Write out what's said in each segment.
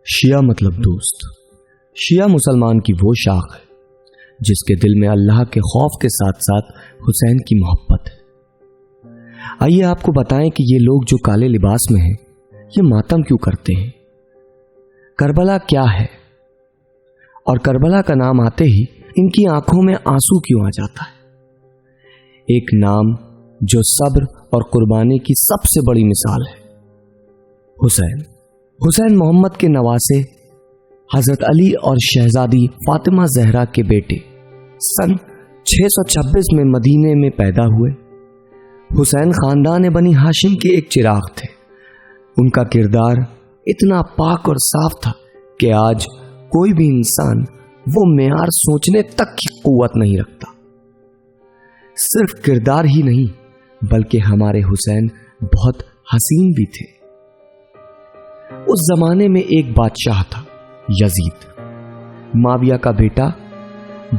شیعہ مطلب دوست۔ شیعہ مسلمان کی وہ شاخ ہے جس کے دل میں اللہ کے خوف کے ساتھ ساتھ حسین کی محبت ہے۔ آئیے آپ کو بتائیں کہ یہ لوگ جو کالے لباس میں ہیں یہ ماتم کیوں کرتے ہیں؟ کربلا کیا ہے؟ اور کربلا کا نام آتے ہی ان کی آنکھوں میں آنسو کیوں آ جاتا ہے؟ ایک نام جو صبر اور قربانی کی سب سے بڑی مثال ہے، حسین محمد کے نواسے حضرت علی اور شہزادی فاطمہ زہرا کے بیٹے سن 626 میں مدینے میں پیدا ہوئے۔ حسین خاندان بنی ہاشم کے ایک چراغ تھے۔ ان کا کردار اتنا پاک اور صاف تھا کہ آج کوئی بھی انسان وہ معیار سوچنے تک کی قوت نہیں رکھتا۔ صرف کردار ہی نہیں بلکہ ہمارے حسین بہت حسین بھی تھے۔ اس زمانے میں ایک بادشاہ تھا، یزید، معاویہ کا بیٹا،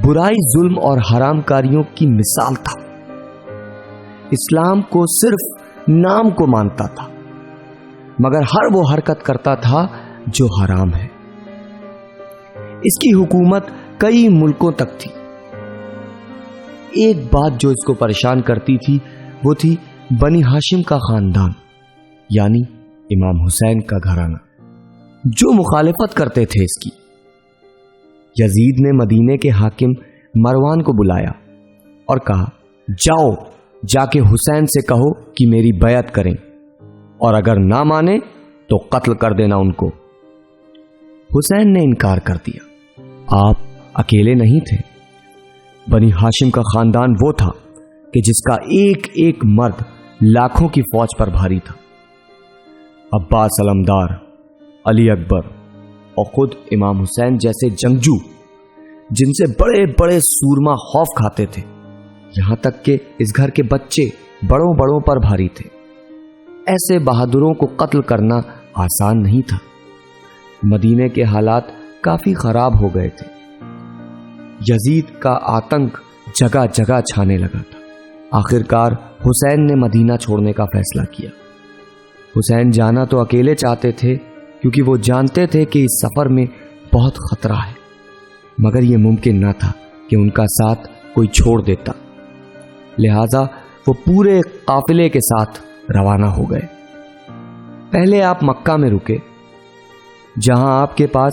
برائی، ظلم اور حرام کاریوں کی مثال تھا۔ اسلام کو صرف نام کو مانتا تھا مگر ہر وہ حرکت کرتا تھا جو حرام ہے۔ اس کی حکومت کئی ملکوں تک تھی۔ ایک بات جو اس کو پریشان کرتی تھی وہ تھی بنی ہاشم کا خاندان، یعنی امام حسین کا گھرانہ، جو مخالفت کرتے تھے اس کی۔ یزید نے مدینے کے حاکم مروان کو بلایا اور کہا، جاؤ جا کے حسین سے کہو کہ میری بیعت کریں، اور اگر نہ مانے تو قتل کر دینا ان کو۔ حسین نے انکار کر دیا۔ آپ اکیلے نہیں تھے، بنی ہاشم کا خاندان وہ تھا کہ جس کا ایک ایک مرد لاکھوں کی فوج پر بھاری تھا۔ عباس علمدار، علی اکبر اور خود امام حسین جیسے جنگجو جن سے بڑے بڑے سورما خوف کھاتے تھے، یہاں تک کہ اس گھر کے بچے بڑوں بڑوں پر بھاری تھے۔ ایسے بہادروں کو قتل کرنا آسان نہیں تھا۔ مدینے کے حالات کافی خراب ہو گئے تھے۔ یزید کا آتنک جگہ جگہ چھانے لگا تھا۔ آخرکار حسین نے مدینہ چھوڑنے کا فیصلہ کیا۔ حسین جانا تو اکیلے چاہتے تھے کیونکہ وہ جانتے تھے کہ اس سفر میں بہت خطرہ ہے، مگر یہ ممکن نہ تھا کہ ان کا ساتھ کوئی چھوڑ دیتا۔ لہذا وہ پورے قافلے کے ساتھ روانہ ہو گئے۔ پہلے آپ مکہ میں رکے، جہاں آپ کے پاس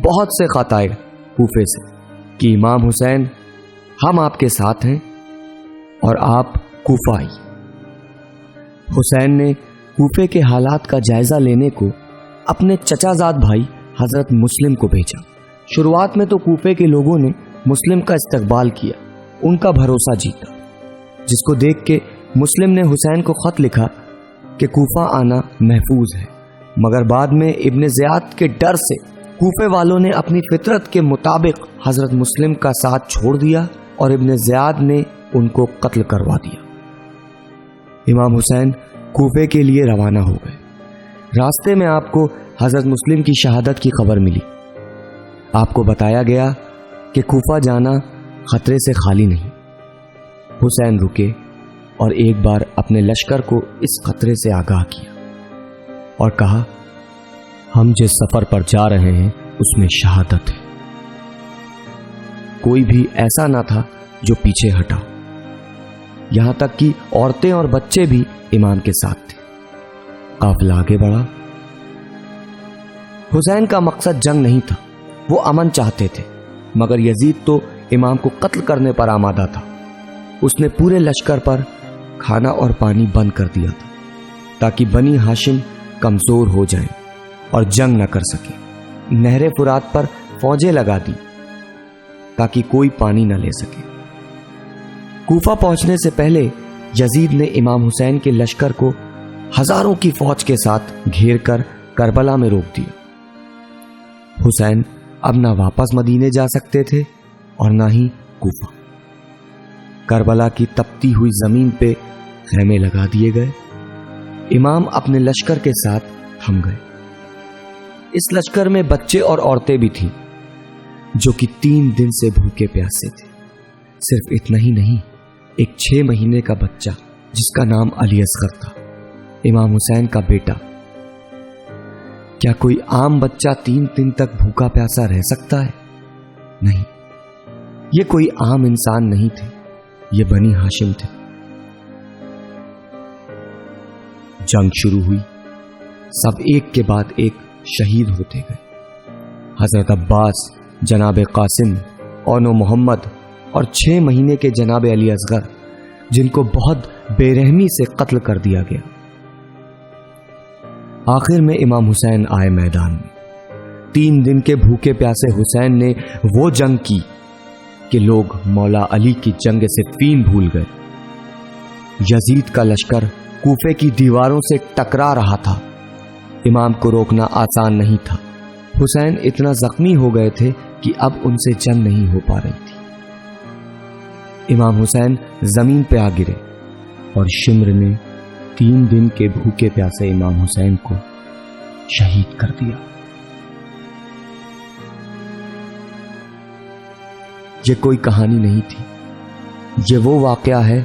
بہت سے خط آئے کوفے سے کہ امام حسین ہم آپ کے ساتھ ہیں، اور آپ کوفہ آئی۔ حسین نے کوفے کے حالات کا جائزہ لینے کو اپنے چچا زاد بھائی حضرت مسلم کو بھیجا۔ شروعات میں تو کوفے کے لوگوں نے مسلم کا استقبال کیا، ان کا بھروسہ جیتا، جس کو دیکھ کے مسلم نے حسین کو خط لکھا کہ کوفہ آنا محفوظ ہے، مگر بعد میں ابن زیاد کے ڈر سے کوفے والوں نے اپنی فطرت کے مطابق حضرت مسلم کا ساتھ چھوڑ دیا اور ابن زیاد نے ان کو قتل کروا دیا۔ امام حسین کوفے کے لیے روانہ ہو گئے۔ راستے میں آپ کو حضرت مسلم کی شہادت کی خبر ملی۔ آپ کو بتایا گیا کہ کوفہ جانا خطرے سے خالی نہیں۔ حسین رکے اور ایک بار اپنے لشکر کو اس خطرے سے آگاہ کیا اور کہا، ہم جس سفر پر جا رہے ہیں اس میں شہادت ہے۔ کوئی بھی ایسا نہ تھا جو پیچھے ہٹا، یہاں تک کہ عورتیں اور بچے بھی امام کے ساتھ تھے۔ قافلہ آگے بڑھا۔ حسین کا مقصد جنگ نہیں تھا، وہ امن چاہتے تھے، مگر یزید تو امام کو قتل کرنے پر آمادہ تھا۔ اس نے پورے لشکر پر کھانا اور پانی بند کر دیا تھا تاکہ بنی ہاشم کمزور ہو جائیں اور جنگ نہ کر سکے۔ نہر فرات پر فوجیں لگا دی تاکہ کوئی پانی نہ لے سکے۔ کوفہ پہنچنے سے پہلے یزید نے امام حسین کے لشکر کو ہزاروں کی فوج کے ساتھ گھیر کر کربلا میں روک دیا۔ حسین اب نہ واپس مدینے جا سکتے تھے اور نہ ہی کوفہ۔ کربلا کی تپتی ہوئی زمین پہ خیمے لگا دیے گئے۔ امام اپنے لشکر کے ساتھ تھم گئے۔ اس لشکر میں بچے اور عورتیں بھی تھیں جو کہ 3 دن سے بھوکے پیاسے تھے۔ صرف اتنا ہی نہیں، ایک 6 مہینے کا بچہ جس کا نام علی اصغر تھا، امام حسین کا بیٹا۔ کیا کوئی عام بچہ 3 دن تک بھوکا پیاسا رہ سکتا ہے؟ نہیں، یہ کوئی عام انسان نہیں تھے، یہ بنی ہاشم تھے۔ جنگ شروع ہوئی، سب ایک کے بعد ایک شہید ہوتے گئے۔ حضرت عباس، جناب قاسم، اونو محمد اور 6 مہینے کے جناب علی اصغر، جن کو بہت بے رحمی سے قتل کر دیا گیا۔ آخر میں امام حسین آئے میدان میں۔ 3 دن کے بھوکے پیاسے حسین نے وہ جنگ کی کہ لوگ مولا علی کی جنگ صفین بھول گئے۔ یزید کا لشکر کوفے کی دیواروں سے ٹکرا رہا تھا، امام کو روکنا آسان نہیں تھا۔ حسین اتنا زخمی ہو گئے تھے کہ اب ان سے جنگ نہیں ہو پا رہی تھی۔ امام حسین زمین پہ آ گرے اور شمر نے 3 دن کے بھوکے پیاسے امام حسین کو شہید کر دیا۔ یہ کوئی کہانی نہیں تھی، یہ وہ واقعہ ہے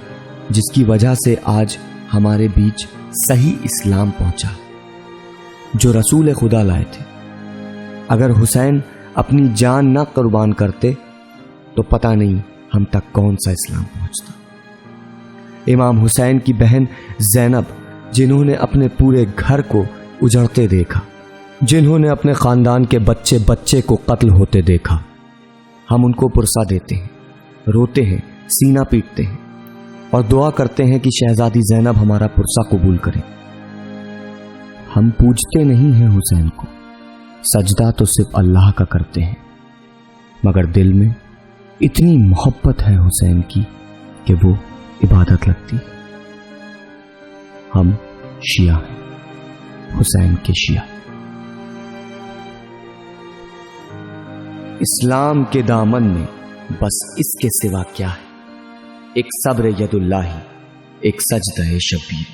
جس کی وجہ سے آج ہمارے بیچ صحیح اسلام پہنچا، جو رسول خدا لائے تھے۔ اگر حسین اپنی جان نہ قربان کرتے تو پتہ نہیں ہم تک کون سا اسلام پہنچتا۔ امام حسین کی بہن زینب، جنہوں نے اپنے پورے گھر کو اجڑتے دیکھا، جنہوں نے اپنے خاندان کے بچے بچے کو قتل ہوتے دیکھا، ہم ان کو پرسا دیتے ہیں، روتے ہیں، سینہ پیٹتے ہیں اور دعا کرتے ہیں کہ شہزادی زینب ہمارا پرسا قبول کریں۔ ہم پوجتے نہیں ہیں حسین کو، سجدہ تو صرف اللہ کا کرتے ہیں، مگر دل میں اتنی محبت ہے حسین کی کہ وہ عبادت لگتی۔ ہم شیعہ ہیں، حسین کے شیعہ۔ اسلام کے دامن میں بس اس کے سوا کیا ہے؟ ایک صبر ید اللہ، ایک سجدہ شبیر۔